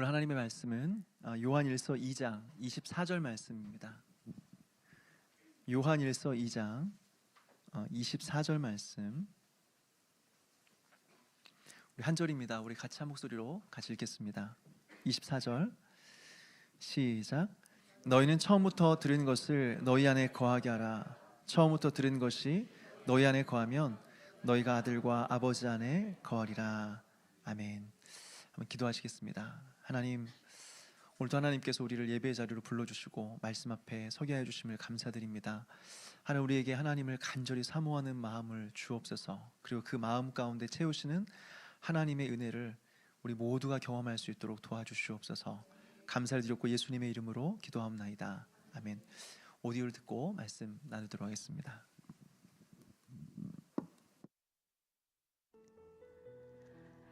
오늘 하나님의 말씀은 요한일서 2장 24절 말씀입니다. 요한일서 2장 24절 말씀. 우리 한 절입니다. 우리 같이 한 목소리로 같이 읽겠습니다. 24절 시작. 너희는 처음부터 들은 것을 너희 안에 거하게 하라. 처음부터 들은 것이 너희 안에 거하면 너희가 아들과 아버지 안에 거하리라. 아멘. 한번 기도하시겠습니다. 하나님, 오늘도 하나님께서 우리를 예배의 자리로 불러주시고 말씀 앞에 서게 해주심을 감사드립니다. 하나님, 우리에게 하나님을 간절히 사모하는 마음을 주옵소서. 그리고 그 마음 가운데 채우시는 하나님의 은혜를 우리 모두가 경험할 수 있도록 도와주시옵소서. 감사를 드렸고 예수님의 이름으로 기도하옵나이다. 아멘. 오디오를 듣고 말씀 나누도록 하겠습니다.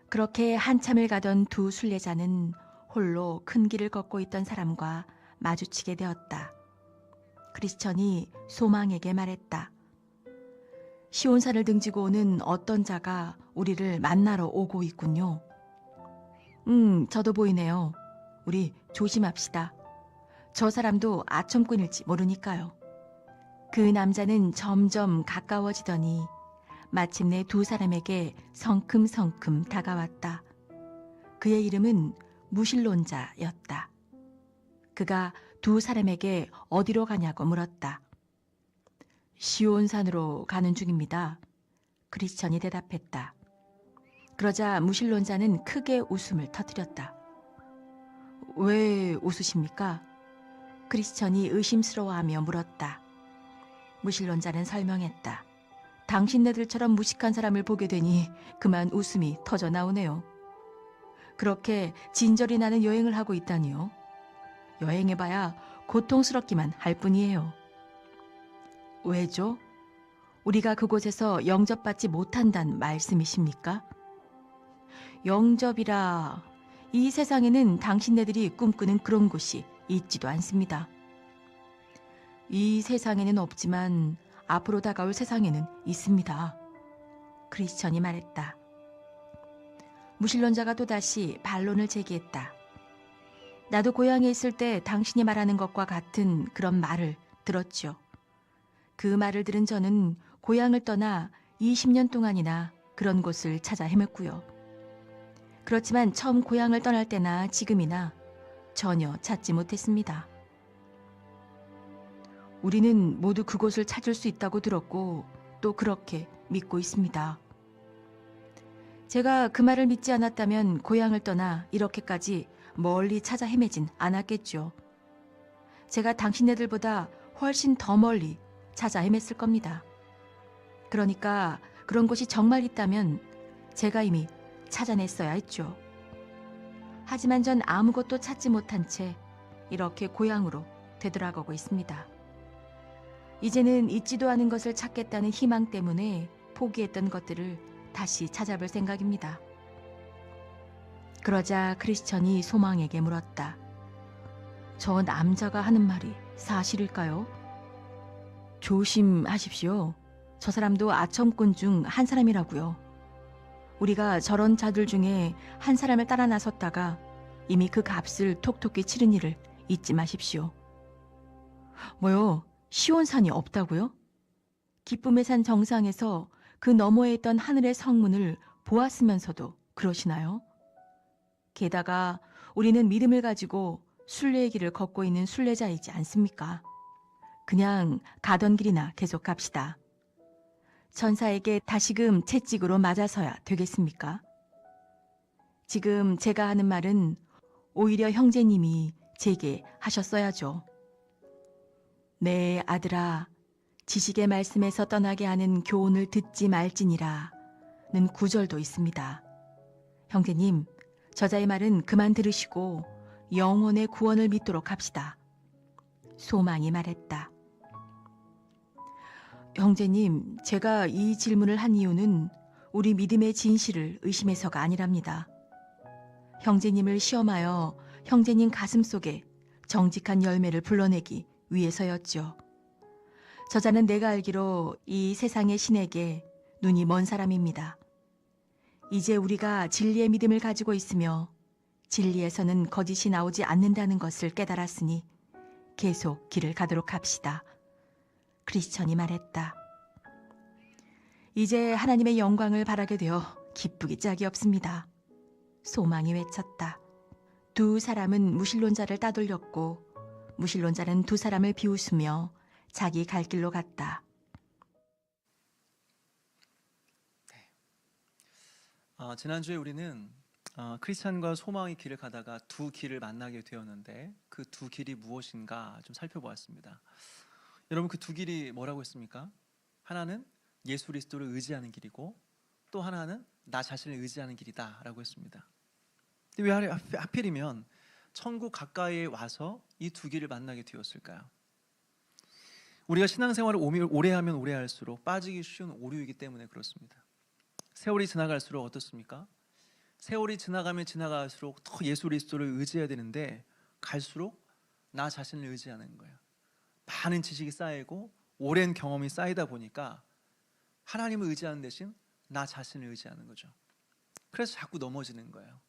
그렇게 한참을 가던 두 순례자는 홀로 큰 길을 걷고 있던 사람과 마주치게 되었다. 크리스천이 소망에게 말했다. 시온산을 등지고 오는 어떤 자가 우리를 만나러 오고 있군요. 저도 보이네요. 우리 조심합시다. 저 사람도 아첨꾼일지 모르니까요. 그 남자는 점점 가까워지더니 마침내 두 사람에게 성큼성큼 다가왔다. 그의 이름은 무신론자였다. 그가 두 사람에게 어디로 가냐고 물었다. 시온산으로 가는 중입니다. 크리스천이 대답했다. 그러자 무신론자는 크게 웃음을 터뜨렸다. 왜 웃으십니까? 크리스천이 의심스러워하며 물었다. 무신론자는 설명했다. 당신네들처럼 무식한 사람을 보게 되니 그만 웃음이 터져 나오네요. 그렇게 진절이 나는 여행을 하고 있다니요. 여행해봐야 고통스럽기만 할 뿐이에요. 왜죠? 우리가 그곳에서 영접받지 못한다는 말씀이십니까? 영접이라, 이 세상에는 당신네들이 꿈꾸는 그런 곳이 있지도 않습니다. 이 세상에는 없지만 앞으로 다가올 세상에는 있습니다. 크리스천이 말했다. 무신론자가 또다시 반론을 제기했다. 나도 고향에 있을 때 당신이 말하는 것과 같은 그런 말을 들었죠. 그 말을 들은 저는 고향을 떠나 20년 동안이나 그런 곳을 찾아 헤맸고요. 그렇지만 처음 고향을 떠날 때나 지금이나 전혀 찾지 못했습니다. 우리는 모두 그곳을 찾을 수 있다고 들었고 또 그렇게 믿고 있습니다. 제가 그 말을 믿지 않았다면 고향을 떠나 이렇게까지 멀리 찾아 헤매진 않았겠죠. 제가 당신네들보다 훨씬 더 멀리 찾아 헤맸을 겁니다. 그러니까 그런 곳이 정말 있다면 제가 이미 찾아냈어야 했죠. 하지만 전 아무것도 찾지 못한 채 이렇게 고향으로 되돌아가고 있습니다. 이제는 잊지도 않은 것을 찾겠다는 희망 때문에 포기했던 것들을 다시 찾아볼 생각입니다. 그러자 크리스천이 소망에게 물었다. 저 남자가 하는 말이 사실일까요? 조심하십시오. 저 사람도 아첨꾼 중 한 사람이라고요. 우리가 저런 자들 중에 한 사람을 따라 나섰다가 이미 그 값을 톡톡히 치른 일을 잊지 마십시오. 뭐요? 시온산이 없다고요? 기쁨의 산 정상에서 그 너머에 있던 하늘의 성문을 보았으면서도 그러시나요? 게다가 우리는 믿음을 가지고 순례의 길을 걷고 있는 순례자이지 않습니까? 그냥 가던 길이나 계속 갑시다. 천사에게 다시금 채찍으로 맞아서야 되겠습니까? 지금 제가 하는 말은 오히려 형제님이 제게 하셨어야죠. 내 아들아, 지식의 말씀에서 떠나게 하는 교훈을 듣지 말지니라 는 구절도 있습니다. 형제님, 저자의 말은 그만 들으시고 영혼의 구원을 믿도록 합시다. 소망이 말했다. 형제님, 제가 이 질문을 한 이유는 우리 믿음의 진실을 의심해서가 아니랍니다. 형제님을 시험하여 형제님 가슴속에 정직한 열매를 불러내기 위해서였죠. 저자는 내가 알기로 이 세상의 신에게 눈이 먼 사람입니다. 이제 우리가 진리의 믿음을 가지고 있으며 진리에서는 거짓이 나오지 않는다는 것을 깨달았으니 계속 길을 가도록 합시다. 크리스천이 말했다. 이제 하나님의 영광을 바라게 되어 기쁘기 짝이 없습니다. 소망이 외쳤다. 두 사람은 무신론자를 따돌렸고 무신론자는 두 사람을 비웃으며 자기 갈 길로 갔다. 지난주에 우리는 크리스찬과 소망의 길을 가다가 두 길을 만나게 되었는데 그 두 길이 무엇인가 좀 살펴보았습니다. 여러분, 그 두 길이 뭐라고 했습니까? 하나는 예수 그리스도를 의지하는 길이고 또 하나는 나 자신을 의지하는 길이다 라고 했습니다. 근데 왜 하필이면 천국 가까이에 와서 이 두 길을 만나게 되었을까요? 우리가 신앙생활을 오래 하면 오래 할수록 빠지기 쉬운 오류이기 때문에 그렇습니다. 세월이 지나갈수록 어떻습니까? 세월이 지나가면 지나갈수록 더 예수 그리스도를 의지해야 되는데 갈수록 나 자신을 의지하는 거예요. 많은 지식이 쌓이고 오랜 경험이 쌓이다 보니까 하나님을 의지하는 대신 나 자신을 의지하는 거죠. 그래서 자꾸 넘어지는 거예요.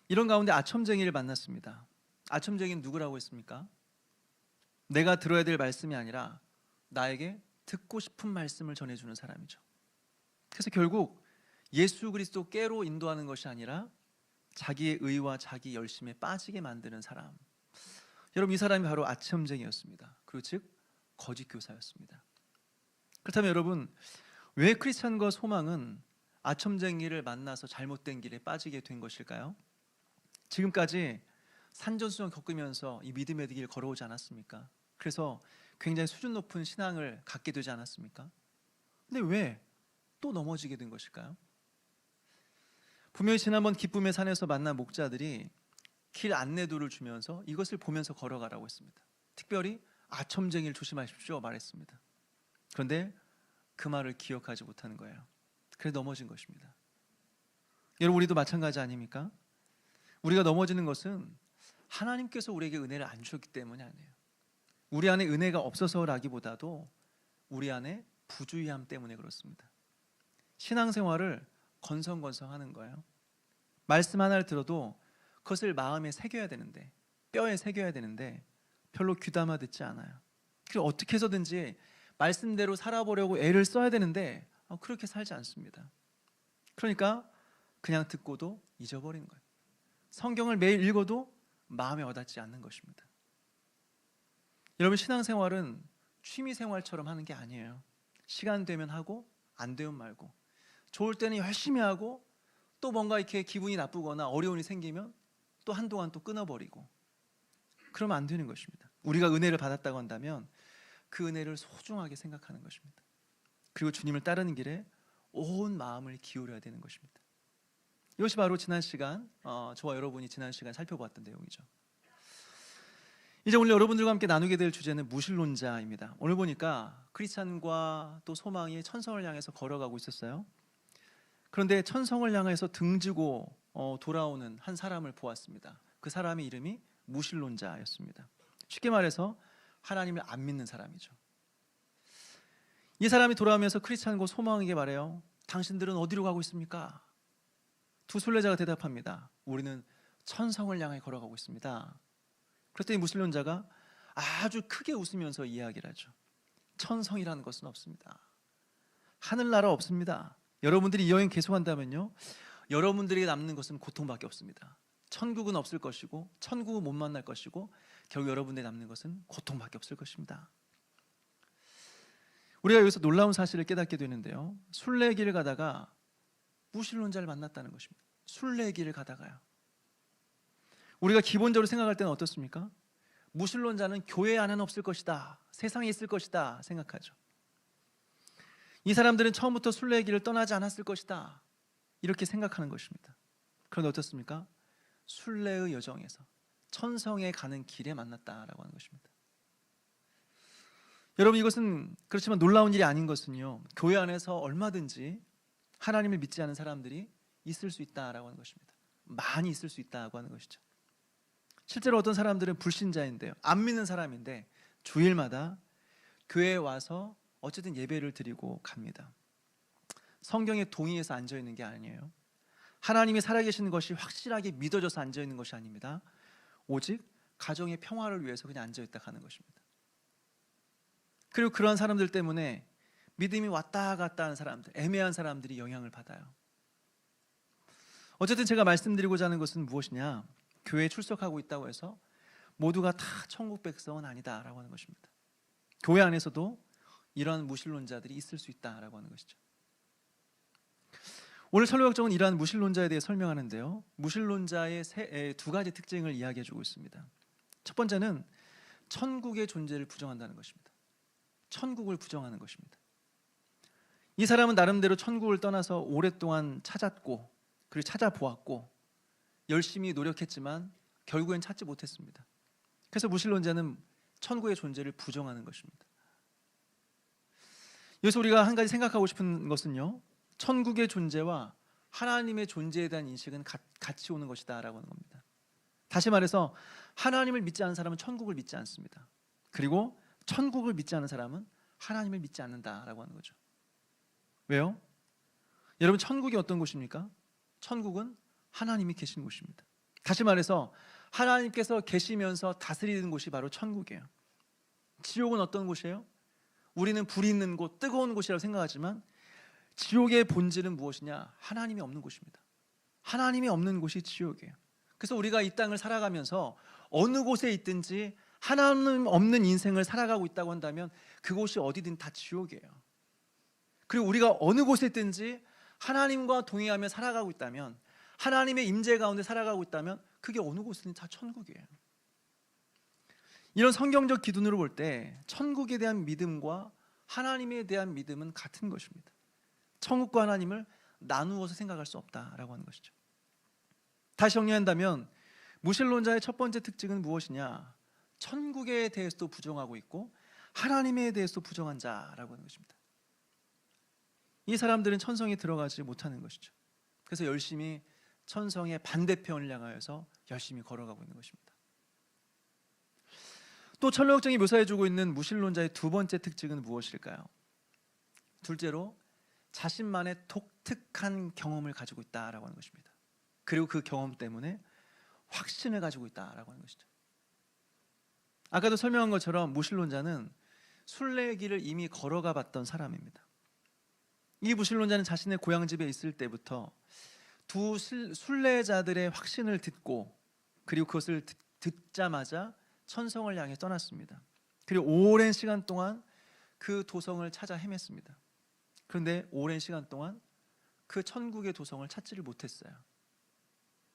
이런 가운데 아첨쟁이를 만났습니다. 아첨쟁이는 누구라고 했습니까? 내가 들어야 될 말씀이 아니라 나에게 듣고 싶은 말씀을 전해주는 사람이죠. 그래서 결국 예수 그리스도께로 인도하는 것이 아니라 자기의 의와 자기 열심에 빠지게 만드는 사람. 여러분, 이 사람이 바로 아첨쟁이였습니다. 그리고 즉 거짓 교사였습니다. 그렇다면 여러분, 왜 크리스찬과 소망은 아첨쟁이를 만나서 잘못된 길에 빠지게 된 것일까요? 지금까지 산전수전 겪으면서 이 믿음의 길 걸어오지 않았습니까? 그래서 굉장히 수준 높은 신앙을 갖게 되지 않았습니까? 근데 왜 또 넘어지게 된 것일까요? 분명히 지난번 기쁨의 산에서 만난 목자들이 길 안내도를 주면서 이것을 보면서 걸어가라고 했습니다. 특별히 아첨쟁이를 조심하십시오 말했습니다. 그런데 그 말을 기억하지 못하는 거예요. 그래서 넘어진 것입니다. 여러분, 우리도 마찬가지 아닙니까? 우리가 넘어지는 것은 하나님께서 우리에게 은혜를 안 주셨기 때문이 아니에요. 우리 안에 은혜가 없어서라기보다도 우리 안에 부주의함 때문에 그렇습니다. 신앙생활을 건성건성하는 거예요. 말씀 하나를 들어도 그것을 마음에 새겨야 되는데, 뼈에 새겨야 되는데 별로 귀담아 듣지 않아요. 그래서 어떻게 해서든지 말씀대로 살아보려고 애를 써야 되는데 그렇게 살지 않습니다. 그러니까 그냥 듣고도 잊어버리는 거예요. 성경을 매일 읽어도 마음에 와닿지 않는 것입니다. 여러분, 신앙생활은 취미생활처럼 하는 게 아니에요. 시간 되면 하고 안 되면 말고, 좋을 때는 열심히 하고 또 뭔가 이렇게 기분이 나쁘거나 어려움이 생기면 또 한동안 또 끊어버리고, 그러면 안 되는 것입니다. 우리가 은혜를 받았다고 한다면 그 은혜를 소중하게 생각하는 것입니다. 그리고 주님을 따르는 길에 온 마음을 기울여야 되는 것입니다. 이것이 바로 지난 시간 저와 여러분이 지난 시간 살펴보았던 내용이죠. 이제 오늘 여러분들과 함께 나누게 될 주제는 무신론자입니다. 오늘 보니까 크리스찬과 또 소망이 천성을 향해서 걸어가고 있었어요. 그런데 천성을 향해서 등지고 돌아오는 한 사람을 보았습니다. 그 사람의 이름이 무신론자였습니다. 쉽게 말해서 하나님을 안 믿는 사람이죠. 이 사람이 돌아오면서 크리스찬과 소망에게 말해요. 당신들은 어디로 가고 있습니까? 두 순례자가 대답합니다. 우리는 천성을 향해 걸어가고 있습니다. 그랬더니 무신론자가 아주 크게 웃으면서 이야기를 하죠. 천성이라는 것은 없습니다. 하늘나라 없습니다. 여러분들이 이 여행 계속한다면요, 여러분들에게 남는 것은 고통밖에 없습니다. 천국은 없을 것이고 천국은 못 만날 것이고 결국 여러분들에게 남는 것은 고통밖에 없을 것입니다. 우리가 여기서 놀라운 사실을 깨닫게 되는데요, 순례길을 가다가 무신론자를 만났다는 것입니다. 순례길을 가다가요. 우리가 기본적으로 생각할 때는 어떻습니까? 무신론자는 교회 안에는 없을 것이다, 세상에 있을 것이다 생각하죠. 이 사람들은 처음부터 순례길을 떠나지 않았을 것이다, 이렇게 생각하는 것입니다. 그런데 어떻습니까? 순례의 여정에서 천성에 가는 길에 만났다라고 하는 것입니다. 여러분, 이것은 그렇지만 놀라운 일이 아닌 것은요, 교회 안에서 얼마든지 하나님을 믿지 않은 사람들이 있을 수 있다라고 하는 것입니다. 많이 있을 수 있다고 하는 것이죠. 실제로 어떤 사람들은 불신자인데요, 안 믿는 사람인데 주일마다 교회에 와서 어쨌든 예배를 드리고 갑니다. 성경에 동의해서 앉아 있는 게 아니에요. 하나님이 살아계시는 것이 확실하게 믿어져서 앉아있는 것이 아닙니다. 오직 가정의 평화를 위해서 그냥 앉아있다 가는 것입니다. 그리고 그런 사람들 때문에 믿음이 왔다 갔다 하는 사람들, 애매한 사람들이 영향을 받아요. 어쨌든 제가 말씀드리고자 하는 것은 무엇이냐, 교회에 출석하고 있다고 해서 모두가 다 천국 백성은 아니다라고 하는 것입니다. 교회 안에서도 이러한 무신론자들이 있을 수 있다라고 하는 것이죠. 오늘 설교학정은 이러한 무신론자에 대해 설명하는데요, 무신론자의 두 가지 특징을 이야기해 주고 있습니다. 첫 번째는 천국의 존재를 부정한다는 것입니다. 천국을 부정하는 것입니다. 이 사람은 나름대로 천국을 떠나서 오랫동안 찾았고 그리고 찾아보았고 열심히 노력했지만 결국엔 찾지 못했습니다. 그래서 무신론자는 천국의 존재를 부정하는 것입니다. 여기서 우리가 한 가지 생각하고 싶은 것은요, 천국의 존재와 하나님의 존재에 대한 인식은 같이 오는 것이다 라고 하는 겁니다. 다시 말해서 하나님을 믿지 않는 사람은 천국을 믿지 않습니다. 그리고 천국을 믿지 않는 사람은 하나님을 믿지 않는다라고 하는 거죠. 왜요? 여러분, 천국이 어떤 곳입니까? 천국은 하나님이 계신 곳입니다. 다시 말해서 하나님께서 계시면서 다스리는 곳이 바로 천국이에요. 지옥은 어떤 곳이에요? 우리는 불이 있는 곳, 뜨거운 곳이라고 생각하지만 지옥의 본질은 무엇이냐? 하나님이 없는 곳입니다. 하나님이 없는 곳이 지옥이에요. 그래서 우리가 이 땅을 살아가면서 어느 곳에 있든지 하나님 없는 인생을 살아가고 있다고 한다면 그곳이 어디든 다 지옥이에요. 그리고 우리가 어느 곳에 있든지 하나님과 동행하며 살아가고 있다면, 하나님의 임재 가운데 살아가고 있다면 그게 어느 곳이든 다 천국이에요. 이런 성경적 기준으로 볼 때 천국에 대한 믿음과 하나님에 대한 믿음은 같은 것입니다. 천국과 하나님을 나누어서 생각할 수 없다라고 하는 것이죠. 다시 정리한다면 무신론자의 첫 번째 특징은 무엇이냐? 천국에 대해서도 부정하고 있고 하나님에 대해서도 부정한 자라고 하는 것입니다. 이 사람들은 천성에 들어가지 못하는 것이죠. 그래서 열심히 천성의 반대편을 향하여서 열심히 걸어가고 있는 것입니다. 또 천로역정이 묘사해주고 있는 무신론자의 두 번째 특징은 무엇일까요? 둘째로 자신만의 독특한 경험을 가지고 있다라고 하는 것입니다. 그리고 그 경험 때문에 확신을 가지고 있다라고 하는 것이죠. 아까도 설명한 것처럼 무신론자는 순례길을 이미 걸어가 봤던 사람입니다. 이 무신론자는 자신의 고향집에 있을 때부터 두 순례자들의 확신을 듣고 그리고 그것을 듣자마자 천성을 향해 떠났습니다. 그리고 오랜 시간 동안 그 도성을 찾아 헤맸습니다. 그런데 오랜 시간 동안 그 천국의 도성을 찾지를 못했어요.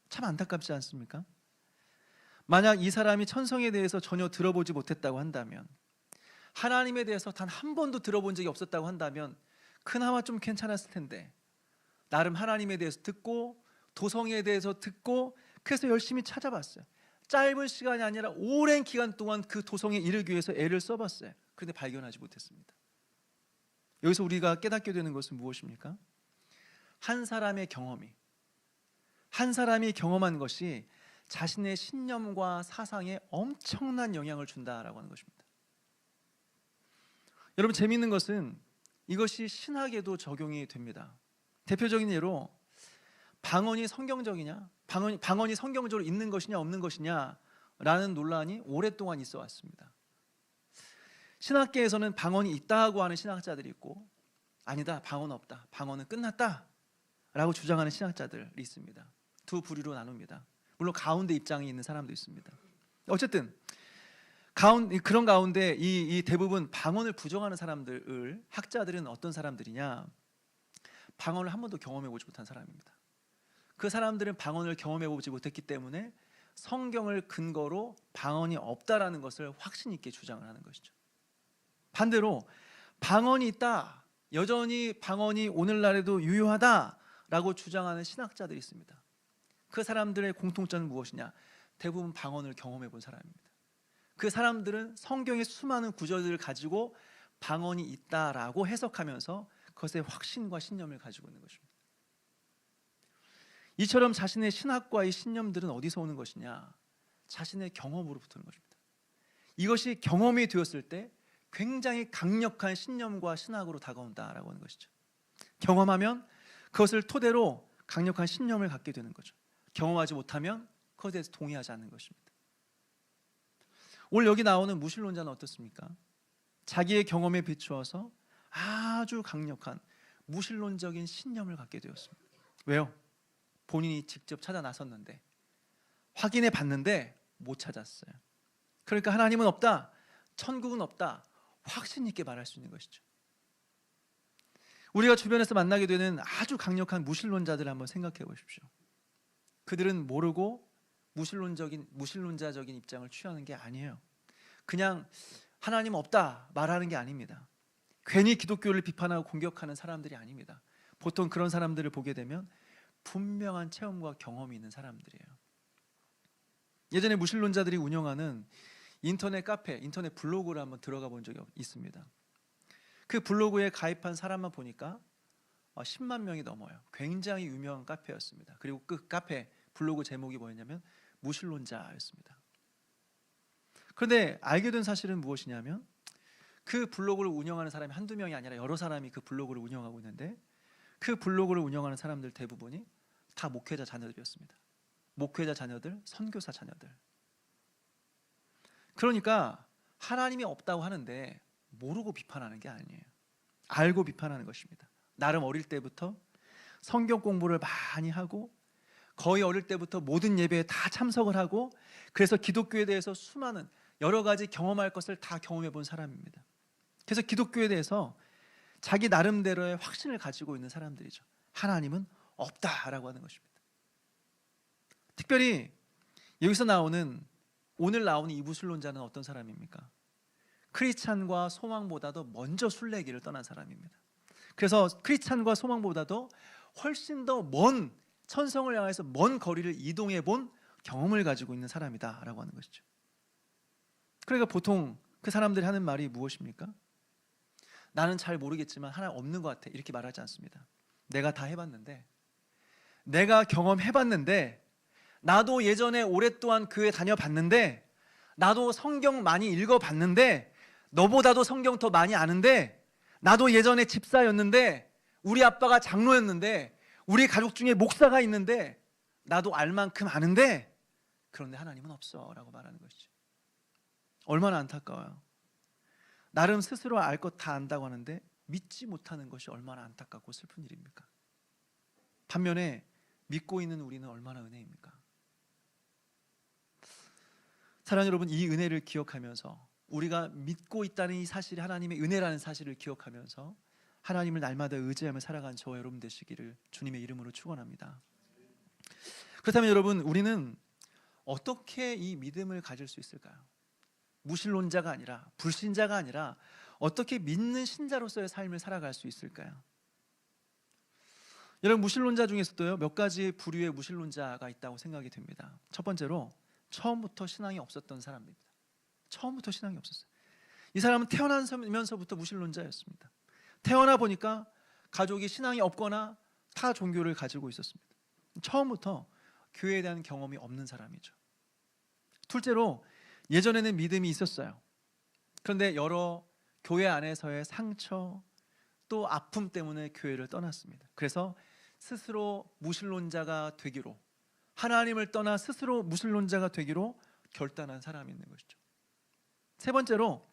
참 안타깝지 않습니까? 만약 이 사람이 천성에 대해서 전혀 들어보지 못했다고 한다면, 하나님에 대해서 단 한 번도 들어본 적이 없었다고 한다면 그나마 좀 괜찮았을 텐데, 나름 하나님에 대해서 듣고 도성에 대해서 듣고 그래서 열심히 찾아봤어요. 짧은 시간이 아니라 오랜 기간 동안 그 도성에 이르기 위해서 애를 써봤어요. 그런데 발견하지 못했습니다. 여기서 우리가 깨닫게 되는 것은 무엇입니까? 한 사람의 경험이, 한 사람이 경험한 것이 자신의 신념과 사상에 엄청난 영향을 준다라고 하는 것입니다. 여러분, 재미있는 것은 이것이 신학에도 적용이 됩니다. 대표적인 예로 방언이 성경적이냐, 방언이 성경적으로 있는 것이냐 없는 것이냐 라는 논란이 오랫동안 있어 왔습니다. 신학계에서는 방언이 있다고 하는 신학자들이 있고, 아니다, 방언은 없다, 방언은 끝났다 라고 주장하는 신학자들이 있습니다. 두 부류로 나눕니다. 물론 가운데 입장이 있는 사람도 있습니다. 어쨌든 그런 가운데 이 대부분 방언을 부정하는 사람들, 학자들은 어떤 사람들이냐? 방언을 한 번도 경험해 보지 못한 사람입니다. 그 사람들은 방언을 경험해 보지 못했기 때문에 성경을 근거로 방언이 없다라는 것을 확신 있게 주장을 하는 것이죠. 반대로 방언이 있다, 여전히 방언이 오늘날에도 유효하다라고 주장하는 신학자들이 있습니다. 그 사람들의 공통점은 무엇이냐? 대부분 방언을 경험해 본 사람입니다. 그 사람들은 성경의 수많은 구절들을 가지고 방언이 있다라고 해석하면서 그것에 확신과 신념을 가지고 있는 것입니다. 이처럼 자신의 신학과의 신념들은 어디서 오는 것이냐? 자신의 경험으로부터 오는 것입니다. 이것이 경험이 되었을 때 굉장히 강력한 신념과 신학으로 다가온다라고 하는 것이죠. 경험하면 그것을 토대로 강력한 신념을 갖게 되는 거죠. 경험하지 못하면 그것에 대해서 동의하지 않는 것입니다. 오늘 여기 나오는 무신론자는 어떻습니까? 자기의 경험에 비추어서 아주 강력한 무신론적인 신념을 갖게 되었습니다. 왜요? 본인이 직접 찾아 나섰는데 확인해 봤는데 못 찾았어요. 그러니까 하나님은 없다, 천국은 없다, 확신 있게 말할 수 있는 것이죠. 우리가 주변에서 만나게 되는 아주 강력한 무신론자들을 한번 생각해 보십시오. 그들은 모르고 무신론자적인 입장을 취하는 게 아니에요. 그냥 하나님 없다 말하는 게 아닙니다. 괜히 기독교를 비판하고 공격하는 사람들이 아닙니다. 보통 그런 사람들을 보게 되면 분명한 체험과 경험이 있는 사람들이에요. 예전에 무신론자들이 운영하는 인터넷 카페, 인터넷 블로그를 한번 들어가 본 적이 있습니다. 그 블로그에 가입한 사람만 보니까 10만 명이 넘어요. 굉장히 유명한 카페였습니다. 그리고 그 카페 블로그 제목이 뭐였냐면 무신론자였습니다. 그런데 알게 된 사실은 무엇이냐면 그 블로그를 운영하는 사람이 한두 명이 아니라 여러 사람이 그 블로그를 운영하고 있는데 그 블로그를 운영하는 사람들 대부분이 다 목회자 자녀들이었습니다. 목회자 자녀들, 선교사 자녀들. 그러니까 하나님이 없다고 하는데 모르고 비판하는 게 아니에요. 알고 비판하는 것입니다. 나름 어릴 때부터 성경 공부를 많이 하고 거의 어릴 때부터 모든 예배에 다 참석을 하고 그래서 기독교에 대해서 수많은 여러 가지 경험할 것을 다 경험해 본 사람입니다. 그래서 기독교에 대해서 자기 나름대로의 확신을 가지고 있는 사람들이죠. 하나님은 없다라고 하는 것입니다. 특별히 여기서 오늘 나오는 이 무신론자는 어떤 사람입니까? 크리스찬과 소망보다도 먼저 순례길을 떠난 사람입니다. 그래서 크리스찬과 소망보다도 훨씬 더 먼 천성을 향해서 먼 거리를 이동해 본 경험을 가지고 있는 사람이다라고 하는 것이죠. 그러니까 보통 그 사람들이 하는 말이 무엇입니까? 나는 잘 모르겠지만 하나님 없는 것 같아, 이렇게 말하지 않습니다. 내가 다 해봤는데, 내가 경험해봤는데, 나도 예전에 오랫동안 교회 다녀봤는데, 나도 성경 많이 읽어봤는데, 너보다도 성경 더 많이 아는데, 나도 예전에 집사였는데, 우리 아빠가 장로였는데, 우리 가족 중에 목사가 있는데, 나도 알 만큼 아는데, 그런데 하나님은 없어 라고 말하는 것이죠. 얼마나 안타까워요. 나름 스스로 알 것 다 안다고 하는데 믿지 못하는 것이 얼마나 안타깝고 슬픈 일입니까? 반면에 믿고 있는 우리는 얼마나 은혜입니까? 사랑하는 여러분, 이 은혜를 기억하면서 우리가 믿고 있다는 이 사실이 하나님의 은혜라는 사실을 기억하면서 하나님을 날마다 의지하며 살아가는 저와 여러분 되시기를 주님의 이름으로 축원합니다. 그렇다면 여러분, 우리는 어떻게 이 믿음을 가질 수 있을까요? 무신론자가 아니라, 불신자가 아니라 어떻게 믿는 신자로서의 삶을 살아갈 수 있을까요? 여러분, 무신론자 중에서도요, 몇 가지 부류의 무신론자가 있다고 생각이 됩니다. 첫 번째로 처음부터 신앙이 없었던 사람입니다. 처음부터 신앙이 없었어요. 이 사람은 태어나면서부터 무신론자였습니다. 태어나 보니까 가족이 신앙이 없거나 타 종교를 가지고 있었습니다. 처음부터 교회에 대한 경험이 없는 사람이죠. 둘째로 예전에는 믿음이 있었어요. 그런데 여러 교회 안에서의 상처 또 아픔 때문에 교회를 떠났습니다. 그래서 스스로 무신론자가 되기로, 하나님을 떠나 스스로 무신론자가 되기로 결단한 사람이 있는 것이죠. 세 번째로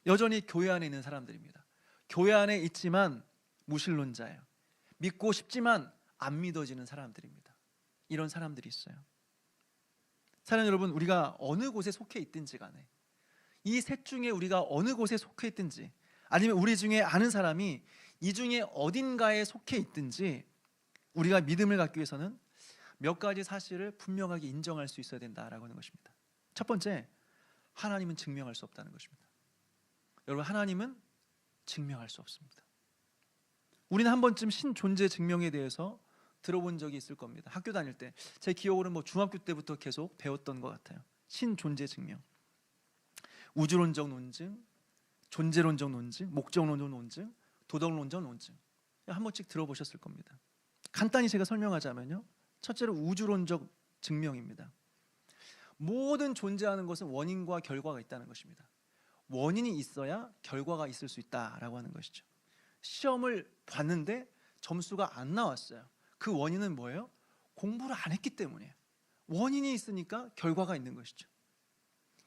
여전히 교회 안에 있는 사람들입니다. 교회 안에 있지만 무신론자예요. 믿고 싶지만 안 믿어지는 사람들입니다. 이런 사람들이 있어요. 사랑하는 여러분, 우리가 어느 곳에 속해 있든지 간에 이 셋 중에 우리가 어느 곳에 속해 있든지, 아니면 우리 중에 아는 사람이 이 중에 어딘가에 속해 있든지, 우리가 믿음을 갖기 위해서는 몇 가지 사실을 분명하게 인정할 수 있어야 된다라고 하는 것입니다. 첫 번째, 하나님은 증명할 수 없다는 것입니다. 여러분, 하나님은 증명할 수 없습니다. 우리는 한 번쯤 신존재 증명에 대해서 들어본 적이 있을 겁니다. 학교 다닐 때, 제 기억으로는 중학교 때부터 계속 배웠던 것 같아요. 신존재 증명, 우주론적 논증, 존재론적 논증, 목적론적 논증, 도덕론적 논증, 한 번씩 들어보셨을 겁니다. 간단히 제가 설명하자면요, 첫째로 우주론적 증명입니다. 모든 존재하는 것은 원인과 결과가 있다는 것입니다. 원인이 있어야 결과가 있을 수 있다라고 하는 것이죠. 시험을 봤는데 점수가 안 나왔어요. 그 원인은 뭐예요? 공부를 안 했기 때문이에요. 원인이 있으니까 결과가 있는 것이죠.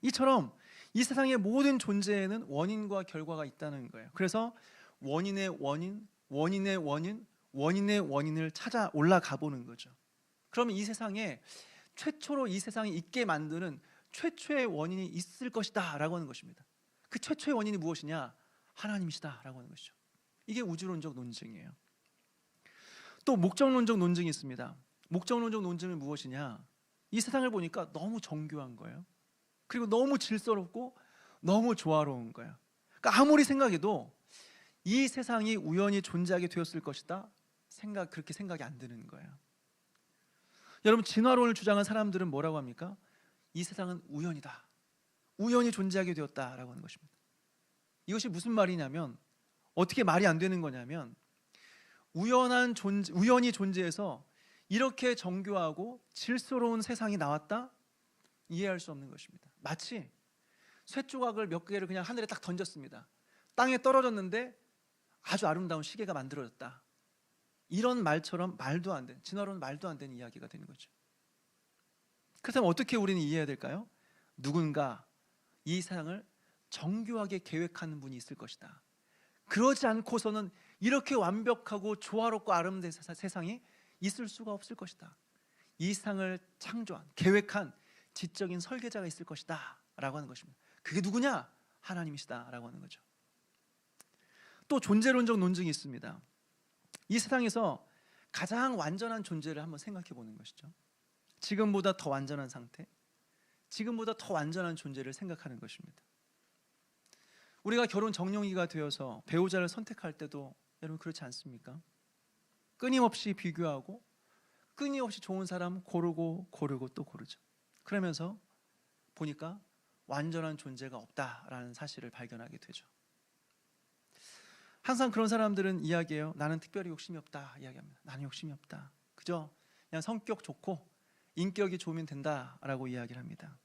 이처럼 이 세상의 모든 존재에는 원인과 결과가 있다는 거예요. 그래서 원인의 원인, 원인의 원인, 원인의 원인을 찾아 올라가 보는 거죠. 그러면 이 세상에 최초로 이 세상에 있게 만드는 최초의 원인이 있을 것이다 라고 하는 것입니다. 그 최초의 원인이 무엇이냐? 하나님이시다 라고 하는 것이죠. 이게 우주론적 논증이에요. 또 목적론적 논증이 있습니다. 목적론적 논증은 무엇이냐? 이 세상을 보니까 너무 정교한 거예요. 그리고 너무 질서롭고 너무 조화로운 거예요. 그러니까 아무리 생각해도 이 세상이 우연히 존재하게 되었을 것이다 그렇게 생각이 안 드는 거예요. 여러분, 진화론을 주장한 사람들은 뭐라고 합니까? 이 세상은 우연이다, 우연히 존재하게 되었다라고 하는 것입니다. 이것이 무슨 말이냐면, 어떻게 말이 안 되는 거냐면, 우연히 존재해서 이렇게 정교하고 질서로운 세상이 나왔다? 이해할 수 없는 것입니다. 마치 쇳조각을 몇 개를 그냥 하늘에 딱 던졌습니다. 땅에 떨어졌는데 아주 아름다운 시계가 만들어졌다. 이런 말처럼 말도 안 되는, 진화론은 말도 안 되는 이야기가 되는 거죠. 그렇다면 어떻게 우리는 이해해야 될까요? 누군가 이 세상을 정교하게 계획하는 분이 있을 것이다. 그러지 않고서는 이렇게 완벽하고 조화롭고 아름다운 세상이 있을 수가 없을 것이다. 이 세상을 창조한, 계획한 지적인 설계자가 있을 것이다 라고 하는 것입니다. 그게 누구냐? 하나님이시다 라고 하는 거죠. 또 존재론적 논증이 있습니다. 이 세상에서 가장 완전한 존재를 한번 생각해 보는 것이죠. 지금보다 더 완전한 상태, 지금보다 더 완전한 존재를 생각하는 것입니다. 우리가 결혼 정령기가 되어서 배우자를 선택할 때도 여러분 그렇지 않습니까? 끊임없이 비교하고 끊임없이 좋은 사람 고르고 또 고르죠. 그러면서 보니까 완전한 존재가 없다라는 사실을 발견하게 되죠. 항상 그런 사람들은 이야기해요. 나는 특별히 욕심이 없다 이야기합니다. 나는 욕심이 없다. 그저 그냥 성격 좋고 인격이 좋으면 된다라고 이야기를 합니다.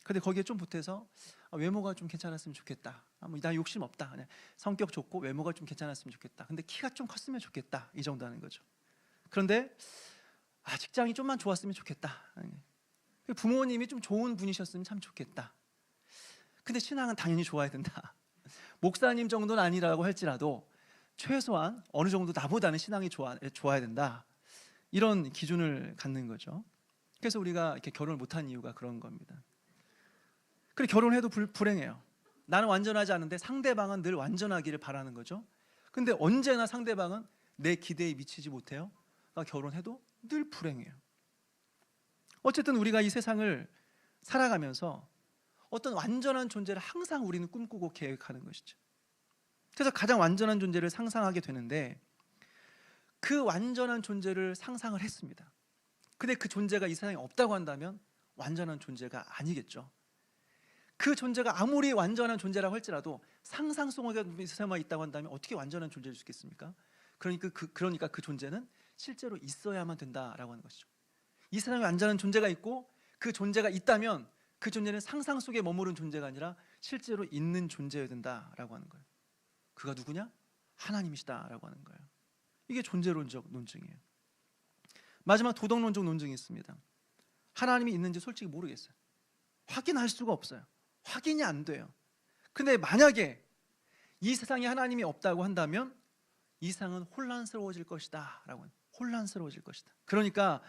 그런데 거기에 좀 보태서 외모가 좀 괜찮았으면 좋겠다. 나 욕심 없다. 그냥 성격 좋고 외모가 좀 괜찮았으면 좋겠다. 근데 키가 좀 컸으면 좋겠다. 이 정도 하는 거죠. 그런데 직장이 좀만 좋았으면 좋겠다. 부모님이 좀 좋은 분이셨으면 참 좋겠다. 근데 신앙은 당연히 좋아야 된다. 목사님 정도는 아니라고 할지라도 최소한 어느 정도 나보다는 신앙이 좋아야 된다. 이런 기준을 갖는 거죠. 그래서 우리가 이렇게 결혼을 못한 이유가 그런 겁니다. 그래, 결혼해도 불행해요. 나는 완전하지 않은데 상대방은 늘 완전하기를 바라는 거죠. 근데 언제나 상대방은 내 기대에 미치지 못해요. 그러니까 결혼해도 늘 불행해요. 어쨌든 우리가 이 세상을 살아가면서 어떤 완전한 존재를 항상 우리는 꿈꾸고 계획하는 것이죠. 그래서 가장 완전한 존재를 상상하게 되는데, 그 완전한 존재를 상상을 했습니다. 근데 그 존재가 이 세상에 없다고 한다면 완전한 존재가 아니겠죠. 그 존재가 아무리 완전한 존재라고 할지라도 상상 속에 이 세상에 있다고 한다면 어떻게 완전한 존재일 수 있겠습니까? 그러니까 그 존재는 실제로 있어야만 된다라고 하는 것이죠. 이 세상에 완전한 존재가 있고 그 존재가 있다면 그 존재는 상상 속에 머무른 존재가 아니라 실제로 있는 존재여야 된다라고 하는 거예요. 그가 누구냐? 하나님이시다라고 하는 거예요. 이게 존재론적 논증이에요. 마지막 도덕론적 논증이 있습니다. 하나님이 있는지 솔직히 모르겠어요. 확인할 수가 없어요. 확인이 안 돼요. 근데 만약에 이 세상에 하나님이 없다고 한다면 이 세상은 혼란스러워질 것이다 라고 하는, 혼란스러워질 것이다. 그러니까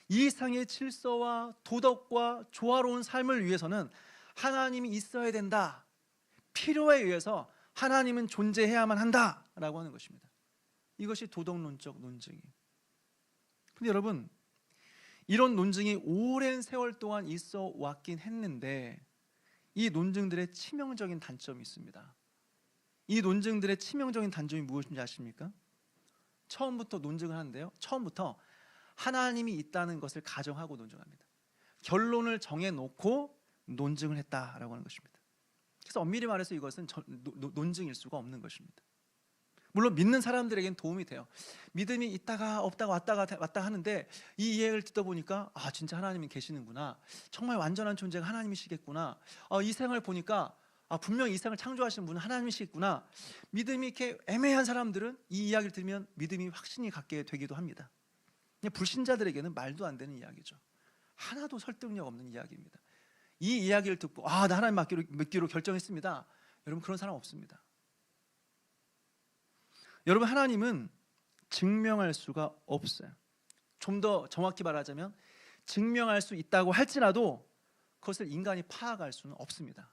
이 세상의 질서와 도덕과 조화로운 삶을 위해서는 하나님이 있어야 된다. 필요에 의해서 하나님은 존재해야만 한다라고 하는 것입니다. 이것이 도덕론적 논증이에요. 근데 여러분, 이런 논증이 오랜 세월 동안 있어 왔긴 했는데 이 논증들의 치명적인 단점이 있습니다. 이 논증들의 치명적인 단점이 무엇인지 아십니까? 처음부터 논증을 하는데요, 처음부터 하나님이 있다는 것을 가정하고 논증합니다. 결론을 정해놓고 논증을 했다라고 하는 것입니다. 그래서 엄밀히 말해서 이것은 논증일 수가 없는 것입니다. 물론 믿는 사람들에겐 도움이 돼요. 믿음이 있다가 없다가 왔다 하는데 이 이야기를 듣다 보니까 진짜 하나님이 계시는구나, 정말 완전한 존재가 하나님이시겠구나, 이 생을 보니까 분명히 이 세상을 창조하신 분은 하나님이시겠구나. 믿음이 이렇게 애매한 사람들은 이 이야기를 들으면 믿음이 확신이 갖게 되기도 합니다. 불신자들에게는 말도 안 되는 이야기죠. 하나도 설득력 없는 이야기입니다. 이 이야기를 듣고 나 하나님 믿기로 결정했습니다. 여러분, 그런 사람 없습니다. 여러분, 하나님은 증명할 수가 없어요. 좀 더 정확히 말하자면 증명할 수 있다고 할지라도 그것을 인간이 파악할 수는 없습니다.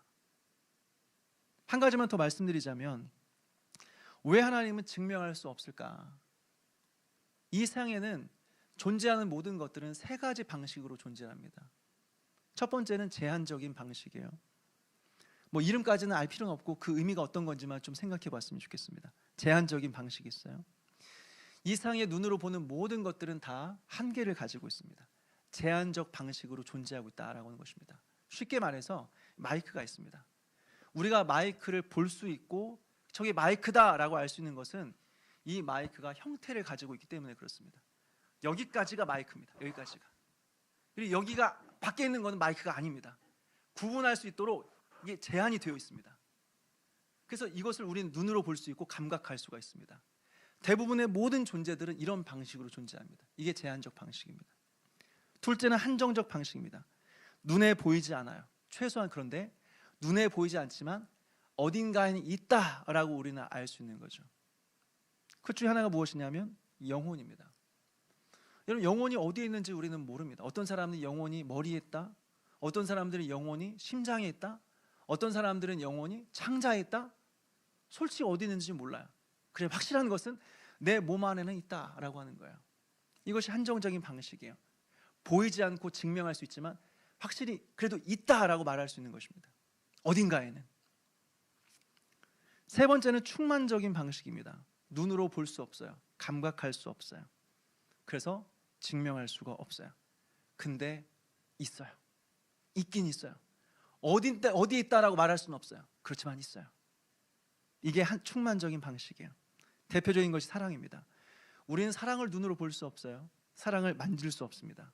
한 가지만 더 말씀드리자면, 왜 하나님은 증명할 수 없을까? 이 세상에는 존재하는 모든 것들은 세 가지 방식으로 존재합니다. 첫 번째는 제한적인 방식이에요. 이름까지는 알 필요는 없고 그 의미가 어떤 건지만 좀 생각해 봤으면 좋겠습니다. 제한적인 방식이 있어요. 이 세상의 눈으로 보는 모든 것들은 다 한계를 가지고 있습니다. 제한적 방식으로 존재하고 있다라고 하는 것입니다. 쉽게 말해서 마이크가 있습니다. 우리가 마이크를 볼 수 있고 저게 마이크다라고 알 수 있는 것은 이 마이크가 형태를 가지고 있기 때문에 그렇습니다. 여기까지가 마이크입니다. 여기까지가. 그리고 여기가 밖에 있는 것은 마이크가 아닙니다. 구분할 수 있도록 이게 제한이 되어 있습니다. 그래서 이것을 우리는 눈으로 볼 수 있고 감각할 수가 있습니다. 대부분의 모든 존재들은 이런 방식으로 존재합니다. 이게 제한적 방식입니다. 둘째는 한정적 방식입니다. 눈에 보이지 않아요. 최소한. 그런데 눈에 보이지 않지만 어딘가에 있다라고 우리는 알 수 있는 거죠. 그 중에 하나가 무엇이냐면 영혼입니다. 여러분, 영혼이 어디에 있는지 우리는 모릅니다. 어떤 사람들은 영혼이 머리에 있다, 어떤 사람들은 영혼이 심장에 있다, 어떤 사람들은 영혼이 창자에 있다. 솔직히 어디 있는지 몰라요. 그래, 확실한 것은 내 몸 안에는 있다라고 하는 거예요. 이것이 한정적인 방식이에요. 보이지 않고 증명할 수 있지만 확실히 그래도 있다라고 말할 수 있는 것입니다. 어딘가에는. 세 번째는 충만적인 방식입니다. 눈으로 볼 수 없어요. 감각할 수 없어요. 그래서 증명할 수가 없어요. 근데 있어요. 있긴 있어요. 어디에 있다라고 말할 수는 없어요. 그렇지만 있어요. 이게 한 충만적인 방식이에요. 대표적인 것이 사랑입니다. 우리는 사랑을 눈으로 볼 수 없어요. 사랑을 만질 수 없습니다.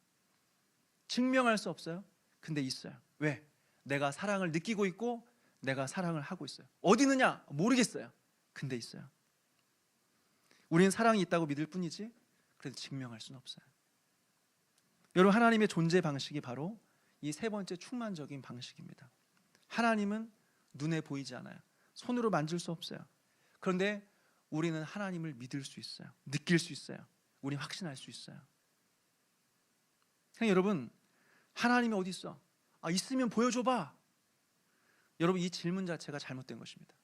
증명할 수 없어요. 근데 있어요. 왜? 내가 사랑을 느끼고 있고 내가 사랑을 하고 있어요. 어디 있느냐? 모르겠어요. 근데 있어요. 우리는 사랑이 있다고 믿을 뿐이지 그래도 증명할 수는 없어요. 여러분, 하나님의 존재 방식이 바로 이 세 번째 충만적인 방식입니다. 하나님은 눈에 보이지 않아요. 손으로 만질 수 없어요. 그런데 우리는 하나님을 믿을 수 있어요. 느낄 수 있어요. 우리는 확신할 수 있어요. 그냥 여러분, 하나님이 어디 있어? 있으면 보여줘봐. 여러분, 이 질문 자체가 잘못된 것입니다.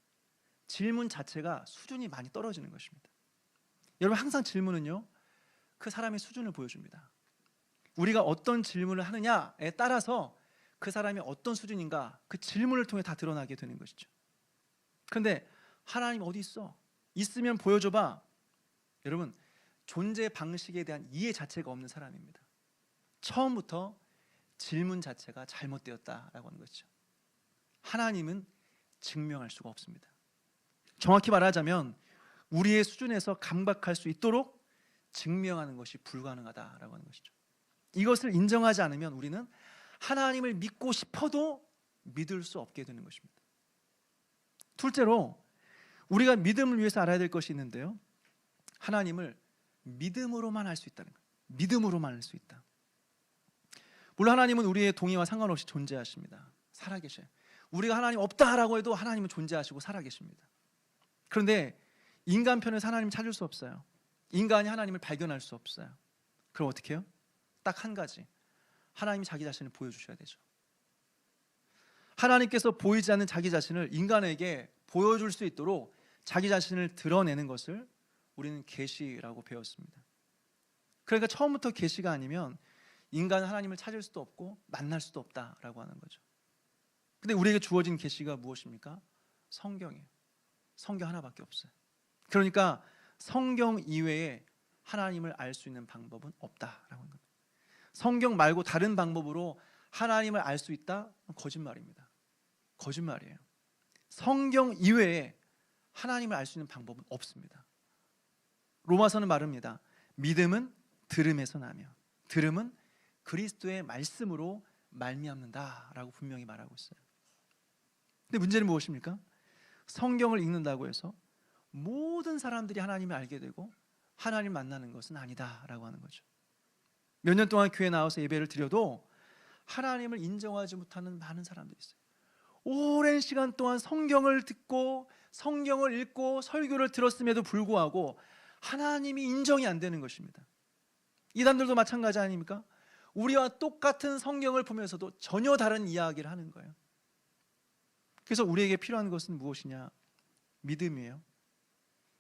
질문 자체가 수준이 많이 떨어지는 것입니다. 여러분, 항상 질문은요, 그 사람의 수준을 보여줍니다. 우리가 어떤 질문을 하느냐에 따라서 그 사람이 어떤 수준인가, 그 질문을 통해 다 드러나게 되는 것이죠. 그런데 하나님 어디 있어? 있으면 보여줘봐. 여러분, 존재 방식에 대한 이해 자체가 없는 사람입니다. 처음부터 질문 자체가 잘못되었다라고 하는 것이죠. 하나님은 증명할 수가 없습니다. 정확히 말하자면 우리의 수준에서 감각할 수 있도록 증명하는 것이 불가능하다라고 하는 것이죠. 이것을 인정하지 않으면 우리는 하나님을 믿고 싶어도 믿을 수 없게 되는 것입니다. 둘째로, 우리가 믿음을 위해서 알아야 될 것이 있는데요, 하나님을 믿음으로만 알 수 있다는 거예요. 믿음으로만 알 수 있다. 물론 하나님은 우리의 동의와 상관없이 존재하십니다. 살아계셔요. 우리가 하나님 없다라고 해도 하나님은 존재하시고 살아계십니다. 그런데 인간 편에서 하나님을 찾을 수 없어요. 인간이 하나님을 발견할 수 없어요. 그럼 어떻게 해요? 딱 한 가지, 하나님이 자기 자신을 보여주셔야 되죠. 하나님께서 보이지 않는 자기 자신을 인간에게 보여줄 수 있도록 자기 자신을 드러내는 것을 우리는 계시라고 배웠습니다. 그러니까 처음부터 계시가 아니면 인간은 하나님을 찾을 수도 없고 만날 수도 없다라고 하는 거죠. 근데 우리에게 주어진 계시가 무엇입니까? 성경이에요. 성경 하나밖에 없어요. 그러니까 성경 이외에 하나님을 알 수 있는 방법은 없다라고 하는 겁니다. 성경 말고 다른 방법으로 하나님을 알 수 있다? 거짓말입니다. 거짓말이에요. 성경 이외에 하나님을 알 수 있는 방법은 없습니다. 로마서는 말합니다. 믿음은 들음에서 나며 들음은 그리스도의 말씀으로 말미암는다라고 분명히 말하고 있어요. 근데 문제는 무엇입니까? 성경을 읽는다고 해서 모든 사람들이 하나님을 알게 되고 하나님 만나는 것은 아니다라고 하는 거죠. 몇 년 동안 교회 나와서 예배를 드려도 하나님을 인정하지 못하는 많은 사람들이 있어요. 오랜 시간 동안 성경을 듣고 성경을 읽고 설교를 들었음에도 불구하고 하나님이 인정이 안 되는 것입니다. 이단들도 마찬가지 아닙니까? 우리와 똑같은 성경을 보면서도 전혀 다른 이야기를 하는 거예요. 그래서 우리에게 필요한 것은 무엇이냐? 믿음이에요.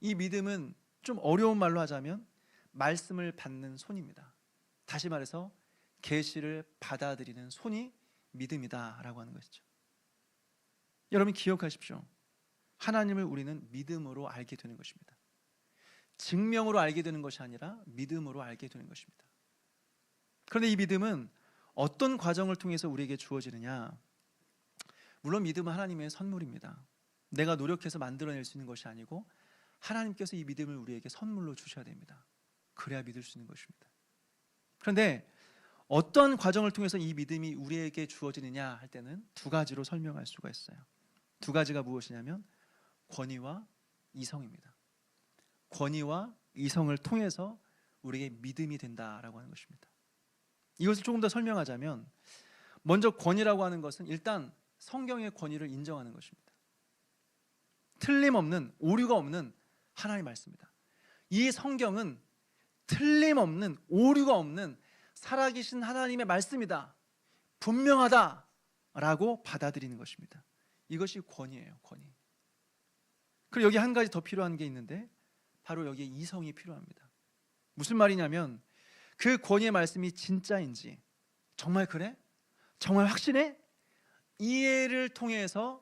이 믿음은 좀 어려운 말로 하자면 말씀을 받는 손입니다. 다시 말해서 계시를 받아들이는 손이 믿음이다라고 하는 것이죠. 여러분 기억하십시오. 하나님을 우리는 믿음으로 알게 되는 것입니다. 증명으로 알게 되는 것이 아니라 믿음으로 알게 되는 것입니다. 그런데 이 믿음은 어떤 과정을 통해서 우리에게 주어지느냐? 물론 믿음은 하나님의 선물입니다. 내가 노력해서 만들어낼 수 있는 것이 아니고 하나님께서 이 믿음을 우리에게 선물로 주셔야 됩니다. 그래야 믿을 수 있는 것입니다. 그런데 어떤 과정을 통해서 이 믿음이 우리에게 주어지느냐 할 때는 두 가지로 설명할 수가 있어요. 두 가지가 무엇이냐면 권위와 이성입니다. 권위와 이성을 통해서 우리에게 믿음이 된다라고 하는 것입니다. 이것을 조금 더 설명하자면 먼저 권위라고 하는 것은 일단 성경의 권위를 인정하는 것입니다. 틀림없는, 오류가 없는 하나님의 말씀입니다. 이 성경은 틀림없는, 오류가 없는 살아계신 하나님의 말씀이다, 분명하다라고 받아들이는 것입니다. 이것이 권위예요, 권위. 그리고 여기 한 가지 더 필요한 게 있는데 바로 여기에 이성이 필요합니다. 무슨 말이냐면 그 권위의 말씀이 진짜인지, 정말 그래? 정말 확신해? 이해를 통해서,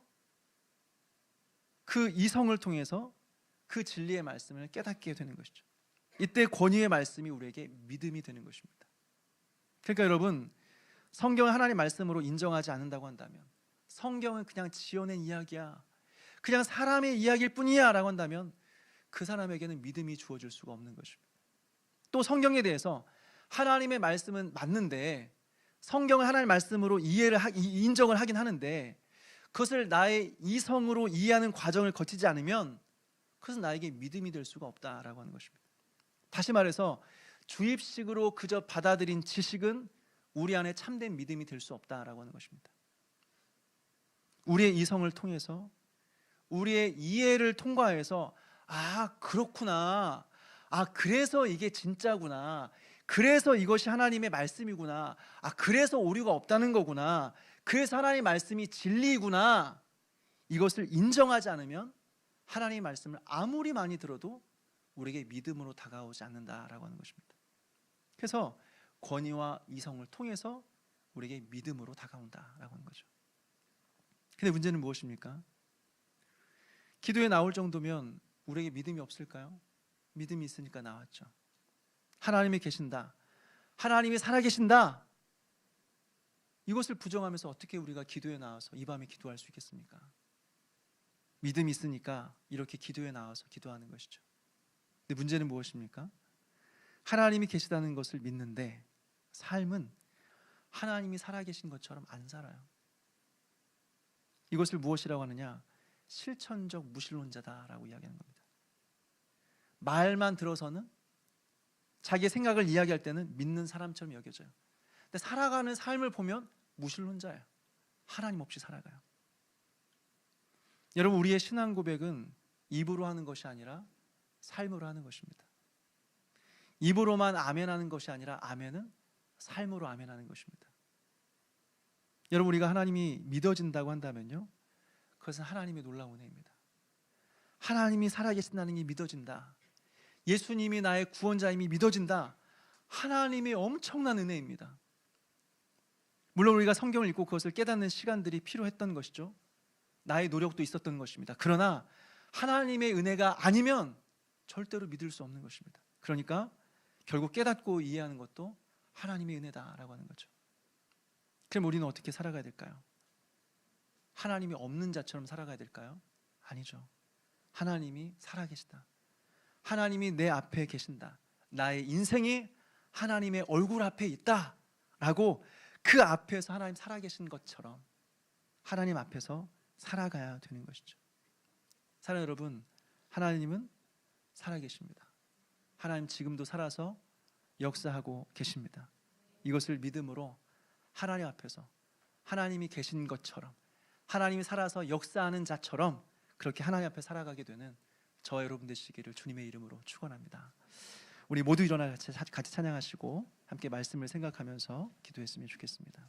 그 이성을 통해서 그 진리의 말씀을 깨닫게 되는 것이죠. 이때 권위의 말씀이 우리에게 믿음이 되는 것입니다. 그러니까 여러분, 성경을 하나님의 말씀으로 인정하지 않는다고 한다면, 성경은 그냥 지어낸 이야기야, 그냥 사람의 이야기일 뿐이야 라고 한다면 그 사람에게는 믿음이 주어질 수가 없는 것입니다. 또 성경에 대해서 하나님의 말씀은 맞는데, 성경을 하나님의 말씀으로 인정을 하긴 하는데 그것을 나의 이성으로 이해하는 과정을 거치지 않으면 그것은 나에게 믿음이 될 수가 없다라고 하는 것입니다. 다시 말해서 주입식으로 그저 받아들인 지식은 우리 안에 참된 믿음이 될 수 없다라고 하는 것입니다. 우리의 이성을 통해서, 우리의 이해를 통과해서 아 그렇구나, 아 그래서 이게 진짜구나, 그래서 이것이 하나님의 말씀이구나, 아 그래서 오류가 없다는 거구나, 그래서 하나님의 말씀이 진리구나, 이것을 인정하지 않으면 하나님의 말씀을 아무리 많이 들어도 우리에게 믿음으로 다가오지 않는다라고 하는 것입니다. 그래서 권위와 이성을 통해서 우리에게 믿음으로 다가온다라고 하는 거죠. 근데 문제는 무엇입니까? 기도에 나올 정도면 우리에게 믿음이 없을까요? 믿음이 있으니까 나왔죠. 하나님이 계신다, 하나님이 살아계신다, 이것을 부정하면서 어떻게 우리가 기도에 나와서 이 밤에 기도할 수 있겠습니까? 믿음이 있으니까 이렇게 기도에 나와서 기도하는 것이죠. 근데 문제는 무엇입니까? 하나님이 계시다는 것을 믿는데 삶은 하나님이 살아계신 것처럼 안 살아요. 이것을 무엇이라고 하느냐? 실천적 무신론자다라고 이야기하는 겁니다. 말만 들어서는, 자기의 생각을 이야기할 때는 믿는 사람처럼 여겨져요. 근데 살아가는 삶을 보면 무신론자예요. 하나님 없이 살아가요. 여러분, 우리의 신앙 고백은 입으로 하는 것이 아니라 삶으로 하는 것입니다. 입으로만 아멘하는 것이 아니라 아멘은 삶으로 아멘하는 것입니다. 여러분, 우리가 하나님이 믿어진다고 한다면요, 그것은 하나님의 놀라운 은혜입니다. 하나님이 살아계신다는 게 믿어진다, 예수님이 나의 구원자임이 믿어진다, 하나님의 엄청난 은혜입니다. 물론 우리가 성경을 읽고 그것을 깨닫는 시간들이 필요했던 것이죠. 나의 노력도 있었던 것입니다. 그러나 하나님의 은혜가 아니면 절대로 믿을 수 없는 것입니다. 그러니까 결국 깨닫고 이해하는 것도 하나님의 은혜다라고 하는 거죠. 그럼 우리는 어떻게 살아가야 될까요? 하나님이 없는 자처럼 살아가야 될까요? 아니죠. 하나님이 살아계시다, 하나님이 내 앞에 계신다, 나의 인생이 하나님의 얼굴 앞에 있다 라고 그 앞에서 하나님 살아계신 것처럼 하나님 앞에서 살아가야 되는 것이죠. 사랑하는 여러분, 하나님은 살아계십니다. 하나님 지금도 살아서 역사하고 계십니다. 이것을 믿음으로 하나님 앞에서 하나님이 계신 것처럼, 하나님이 살아서 역사하는 자처럼 그렇게 하나님 앞에 살아가게 되는 저와 여러분 되시기를 주님의 이름으로 축원합니다. 우리 모두 일어나 같이 찬양하시고 함께 말씀을 생각하면서 기도했으면 좋겠습니다.